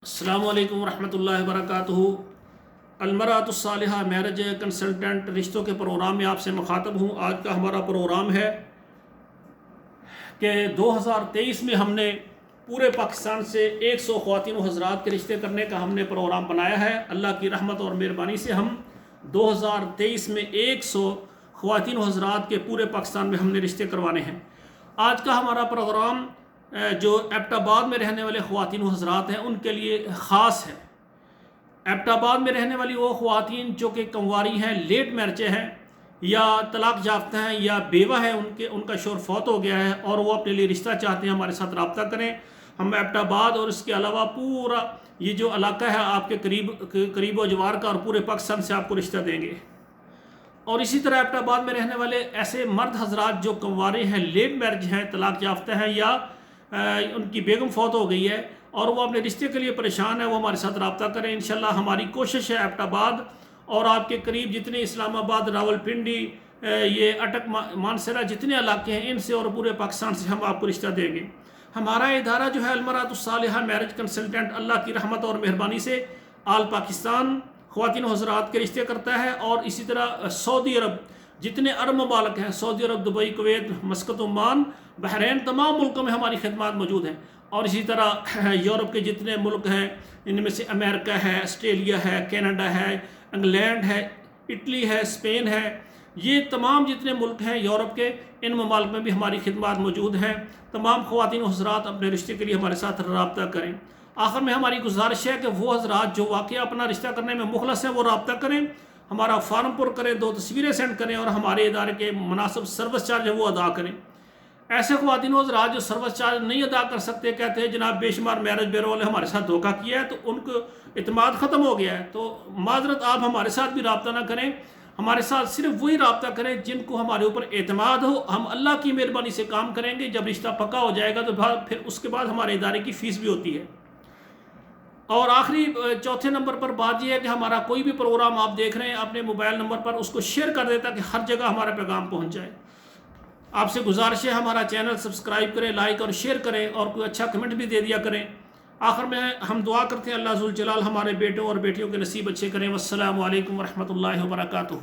السلام علیکم ورحمۃ اللہ وبرکاتہ۔ المرأۃ الصالحہ میرج کنسلٹنٹ رشتوں کے پروگرام میں آپ سے مخاطب ہوں۔ آج کا ہمارا پروگرام ہے کہ 2023 میں ہم نے پورے پاکستان سے 100 خواتین و حضرات کے رشتے کرنے کا ہم نے پروگرام بنایا ہے۔ اللہ کی رحمت اور مہربانی سے ہم 2023 میں 100 خواتین و حضرات کے پورے پاکستان میں ہم نے رشتے کروانے ہیں۔ آج کا ہمارا پروگرام جو ایبٹ آباد میں رہنے والے خواتین و حضرات ہیں ان کے لیے خاص ہے۔ ایبٹ آباد میں رہنے والی وہ خواتین جو کہ کنواری ہیں، لیٹ میرجے ہیں یا طلاق یافتہ ہیں یا بیوہ ہیں، ان کا شوہر فوت ہو گیا ہے اور وہ اپنے لیے رشتہ چاہتے ہیں، ہمارے ساتھ رابطہ کریں۔ ہم ایبٹ آباد اور اس کے علاوہ پورا یہ جو علاقہ ہے آپ کے قریب و جوار کا اور پورے پاکستان سے آپ کو رشتہ دیں گے۔ اور اسی طرح ایبٹ آباد میں رہنے والے ایسے مرد حضرات جو کنوارے ہیں، لیٹ میرج ہیں، طلاق یافتہ ہیں یا ان کی بیگم فوت ہو گئی ہے اور وہ اپنے رشتے کے لیے پریشان ہے، وہ ہمارے ساتھ رابطہ کریں۔ انشاءاللہ ہماری کوشش ہے ایبٹ آباد اور آپ کے قریب جتنے اسلام آباد، راول پنڈی، یہ اٹک، مانسرہ جتنے علاقے ہیں ان سے اور پورے پاکستان سے ہم آپ کو رشتہ دیں گے۔ ہمارا ادارہ جو ہے المرأۃ الصالحہ میرج کنسلٹنٹ اللہ کی رحمت اور مہربانی سے آل پاکستان خواتین و حضرات کے رشتے کرتا ہے، اور اسی طرح سعودی عرب جتنے عرب ممالک ہیں، Saudi Arab, Dubai, Kuwait, Muscat, Oman, Bahrain, تمام ملکوں میں ہماری خدمات موجود ہیں۔ اور اسی طرح یورپ کے جتنے ملک ہیں ان میں سے امریکہ ہے، آسٹریلیا ہے، کینیڈا ہے، انگلینڈ ہے، اٹلی ہے، اسپین ہے، یہ تمام جتنے ملک ہیں یورپ کے، ان ممالک میں بھی ہماری خدمات موجود ہیں۔ تمام خواتین و حضرات اپنے رشتے کے لیے ہمارے ساتھ رابطہ کریں۔ آخر میں ہماری گزارش ہے کہ وہ حضرات جو واقعہ اپنا رشتہ کرنے میں مخلص ہیں وہ رابطہ کریں، ہمارا فارم پر کریں، 2 تصویریں سینڈ کریں اور ہمارے ادارے کے مناسب سروس چارج ہے وہ ادا کریں۔ ایسے خواتین و حضرات جو سروس چارج نہیں ادا کر سکتے، کہتے ہیں جناب بے شمار میرج بیورو والے ہمارے ساتھ دھوکہ کیا ہے، تو ان کو اعتماد ختم ہو گیا ہے، تو معذرت آپ ہمارے ساتھ بھی رابطہ نہ کریں۔ ہمارے ساتھ صرف وہی رابطہ کریں جن کو ہمارے اوپر اعتماد ہو۔ ہم اللہ کی مہربانی سے کام کریں گے، جب رشتہ پکا ہو جائے گا تو پھر اس کے بعد ہمارے ادارے کی فیس بھی ہوتی ہے۔ اور آخری چوتھے نمبر پر بات یہ ہے کہ ہمارا کوئی بھی پروگرام آپ دیکھ رہے ہیں اپنے موبائل نمبر پر اس کو شیئر کر دیں تاکہ ہر جگہ ہمارا پیغام پہنچ جائے۔ آپ سے گزارش ہے ہمارا چینل سبسکرائب کریں، لائک اور شیئر کریں اور کوئی اچھا کمنٹ بھی دے دیا کریں۔ آخر میں ہم دعا کرتے ہیں اللہ ذوالجلال ہمارے بیٹوں اور بیٹیوں کے نصیب اچھے کریں۔ والسلام علیکم ورحمۃ اللہ وبرکاتہ۔